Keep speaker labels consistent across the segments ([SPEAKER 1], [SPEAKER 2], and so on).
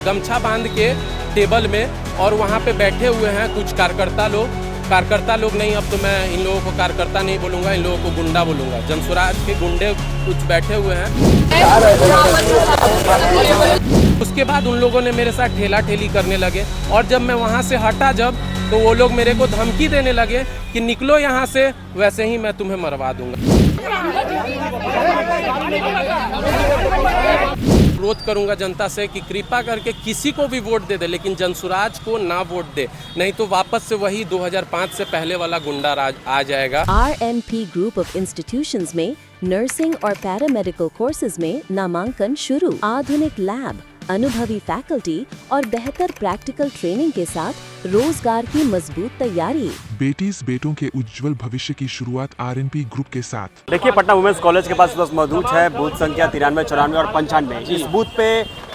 [SPEAKER 1] गमछा बांध के टेबल में और वहाँ पे बैठे हुए हैं कुछ कार्यकर्ता लोग नहीं, अब तो मैं इन लोगों को कार्यकर्ता नहीं बोलूँगा, इन लोगों को गुंडा बोलूँगा। जनसुराज के गुंडे कुछ बैठे हुए हैं। उसके बाद उन लोगों ने मेरे साथ ठेला ठेली करने लगे और जब मैं वहाँ से हटा तो वो लोग मेरे को धमकी देने लगे कि निकलो यहाँ से, वैसे ही मैं तुम्हें मरवा दूंगा। अनुरोध करूंगा जनता से कि कृपा करके किसी को भी वोट दे दे, लेकिन जनसुराज को ना वोट दे, नहीं तो वापस से वही 2005 से पहले वाला गुंडा राज आ जाएगा।
[SPEAKER 2] RNP ग्रुप ऑफ इंस्टीट्यूशंस में नर्सिंग और पैरामेडिकल कोर्सेज में नामांकन शुरू। आधुनिक लैब, अनुभवी फैकल्टी और बेहतर प्रैक्टिकल ट्रेनिंग के साथ रोजगार की मजबूत तैयारी।
[SPEAKER 3] बेटीज बेटों के उज्जवल भविष्य की शुरुआत RNP ग्रुप के साथ।
[SPEAKER 4] देखिए, पटना वुमेन्स कॉलेज के पास बस मौजूद है। बूथ संख्या 93, 94 और 95। इस बूथ पे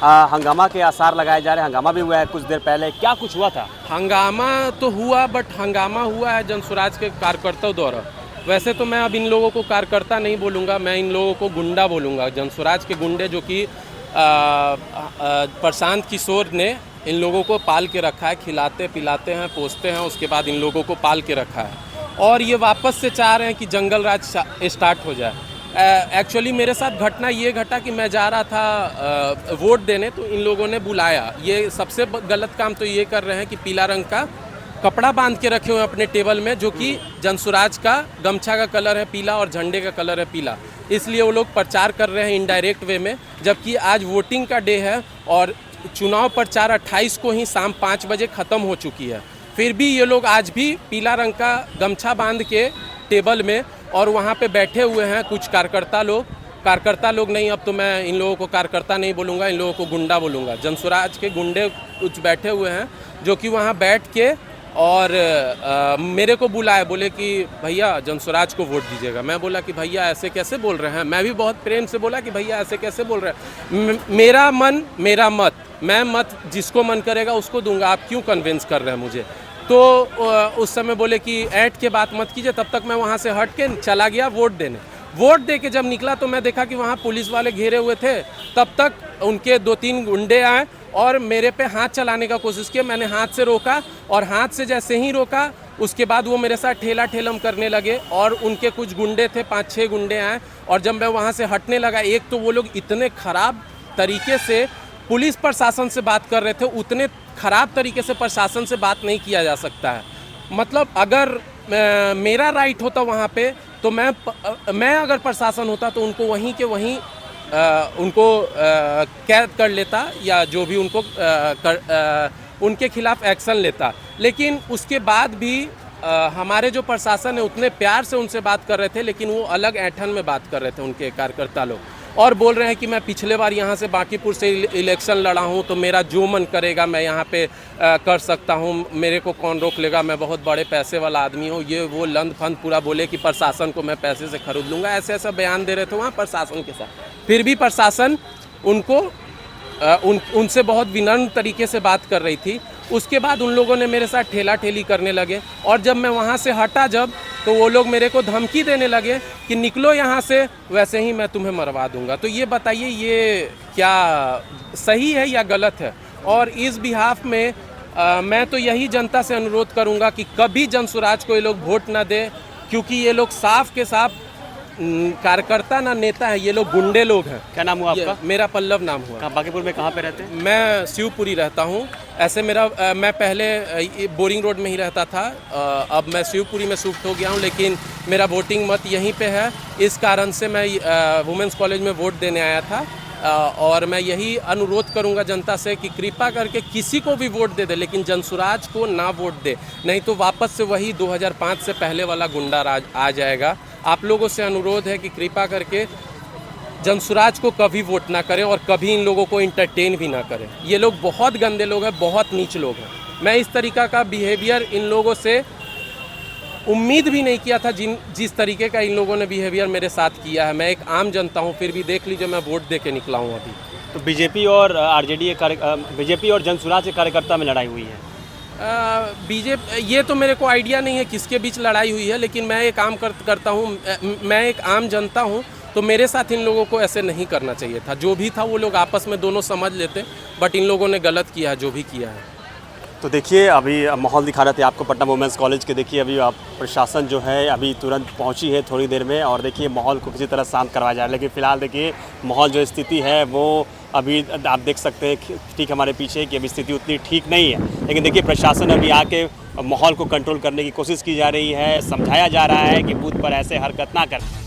[SPEAKER 4] हंगामा के आसार लगाए जा रहे हैं। हंगामा भी हुआ है कुछ देर पहले, क्या कुछ हुआ था?
[SPEAKER 1] हंगामा तो हुआ, बट हंगामा हुआ है जनसुराज के कार्यकर्ताओं द्वारा। वैसे तो मैं अब इन लोगों को कार्यकर्ता नहीं बोलूँगा, मैं इन लोगों को गुंडा बोलूँगा। जनसुराज के गुंडे जो कि प्रशांत किशोर ने इन लोगों को पाल के रखा है, खिलाते पिलाते हैं, पोसते हैं, उसके बाद इन लोगों को पाल के रखा है और ये वापस से चाह रहे हैं कि जंगल राज स्टार्ट हो जाए। एक्चुअली मेरे साथ घटना ये घटा कि मैं जा रहा था वोट देने, तो इन लोगों ने बुलाया। ये सबसे गलत काम तो ये कर रहे हैं कि पीला रंग का कपड़ा बांध के रखे हुए हैं अपने टेबल में, जो कि जनसुराज का गमछा का कलर है पीला और झंडे का कलर है पीला। इसलिए वो लोग प्रचार कर रहे हैं इनडायरेक्ट वे में, जबकि आज वोटिंग का डे है और चुनाव प्रचार 28 को ही शाम 5 बजे ख़त्म हो चुकी है। फिर भी ये लोग आज भी पीला रंग का गमछा बांध के टेबल में और वहाँ पे बैठे हुए हैं कुछ कार्यकर्ता लोग नहीं, अब तो मैं इन लोगों को कार्यकर्ता नहीं बोलूँगा, इन लोगों को गुंडा बोलूँगा। जनसुराज के गुंडे कुछ बैठे हुए हैं जो कि वहाँ बैठ के और मेरे को बुलाए, बोले कि भैया जनसुराज को वोट दीजिएगा। मैं बोला कि भैया ऐसे कैसे बोल रहे हैं। मैं भी बहुत प्रेम से बोला कि भैया ऐसे कैसे बोल रहे हैं, मेरा मन मेरा मत, मैं मत जिसको मन करेगा उसको दूंगा, आप क्यों कन्विंस कर रहे हैं मुझे। तो उस समय बोले कि ऐट के बात मत कीजिए। तब तक मैं वहाँ से हट के चला गया वोट देने। वोट दे के जब निकला तो मैं देखा कि वहाँ पुलिस वाले घेरे हुए थे। तब तक उनके 2-3 गुंडे आए और मेरे पे हाथ चलाने का कोशिश किया। मैंने हाथ से रोका और हाथ से जैसे ही रोका उसके बाद वो मेरे साथ ठेला ठेलम करने लगे और उनके कुछ गुंडे थे, 5-6 गुंडे आए और जब मैं वहाँ से हटने लगा, एक तो वो लोग इतने ख़राब तरीके से पुलिस प्रशासन से बात कर रहे थे, उतने ख़राब तरीके से प्रशासन से बात नहीं किया जा सकता है। मतलब अगर मेरा राइट होता वहाँ पे तो मैं अगर प्रशासन होता तो उनको वहीं के वहीं उनको कैद कर लेता या जो भी उनको उनके खिलाफ एक्शन लेता। लेकिन उसके बाद भी हमारे जो प्रशासन है उतने प्यार से उनसे बात कर रहे थे, लेकिन वो अलग ऐठन में बात कर रहे थे उनके कार्यकर्ता लोग और बोल रहे हैं कि मैं पिछले बार यहाँ से बांकीपुर से इलेक्शन लड़ा हूँ, तो मेरा जो मन करेगा मैं यहाँ पे कर सकता हूँ, मेरे को कौन रोक लेगा, मैं बहुत बड़े पैसे वाला आदमी हूँ। ये वो लंद फंद पूरा बोले कि प्रशासन को मैं पैसे से खरीद लूँगा, ऐसे ऐसा बयान दे रहे थे वहाँ प्रशासन के साथ। फिर भी प्रशासन उनको उनसे बहुत विनम्र तरीके से बात कर रही थी। उसके बाद उन लोगों ने मेरे साथ ठेला ठेली करने लगे और जब मैं वहाँ से हटा तो वो लोग मेरे को धमकी देने लगे कि निकलो यहाँ से, वैसे ही मैं तुम्हें मरवा दूंगा। तो ये बताइए, ये क्या सही है या गलत है? और इस बिहाफ में मैं तो यही जनता से अनुरोध करूँगा कि कभी जनसुराज को ये लोग वोट ना दे, क्योंकि ये लोग साफ के साफ कार्यकर्ता ना नेता है, ये लोग गुंडे लोग हैं।
[SPEAKER 4] क्या नाम हुआ आपका?
[SPEAKER 1] मेरा पल्लव नाम हुआ।
[SPEAKER 4] बांकीपुर में कहाँ पे रहते हैं?
[SPEAKER 1] मैं शिवपुरी रहता हूँ। ऐसे मैं पहले बोरिंग रोड में ही रहता था, अब मैं शिवपुरी में शिफ्ट हो गया हूँ, लेकिन मेरा वोटिंग मत यहीं पे है। इस कारण से मैं वुमेंस कॉलेज में वोट देने आया था और मैं यही अनुरोध करूंगा जनता से कि कृपा करके किसी को भी वोट दे दे, लेकिन जनसुराज को ना वोट दे, नहीं तो वापस से वही 2005 से पहले वाला गुंडा राज आ जाएगा। आप लोगों से अनुरोध है कि कृपा करके जनसुराज को कभी वोट ना करें और कभी इन लोगों को इंटरटेन भी ना करें। ये लोग बहुत गंदे लोग हैं, बहुत नीच लोग हैं। मैं इस तरीक़ा का बिहेवियर इन लोगों से उम्मीद भी नहीं किया था, जिस तरीके का इन लोगों ने बिहेवियर मेरे साथ किया है। मैं एक आम जनता हूँ, फिर भी देख लीजिए मैं वोट दे के निकला हूँ अभी।
[SPEAKER 4] तो बीजेपी और बीजेपी और जनसुराज के कार्यकर्ता में लड़ाई हुई है।
[SPEAKER 1] बीजेपी, ये तो मेरे को आइडिया नहीं है किसके बीच लड़ाई हुई है, लेकिन मैं एक काम करता हूँ, मैं एक आम जनता हूँ तो मेरे साथ इन लोगों को ऐसे नहीं करना चाहिए था। जो भी था वो लोग आपस में दोनों समझ लेते, बट इन लोगों ने गलत किया है जो भी किया है।
[SPEAKER 4] तो देखिए अभी माहौल दिखा रहे थे आपको पटना वुमेंस कॉलेज के। देखिए अभी आप प्रशासन जो है अभी तुरंत पहुंची है थोड़ी देर में, और देखिए माहौल को किसी तरह शांत करवाया जा रहा है। लेकिन फ़िलहाल देखिए माहौल जो स्थिति है वो अभी आप देख सकते हैं ठीक हमारे पीछे कि अभी स्थिति उतनी ठीक नहीं है। लेकिन देखिए प्रशासन अभी आके माहौल को कंट्रोल करने की कोशिश की जा रही है, समझाया जा रहा है कि बूथ पर ऐसे हरकत ना करें।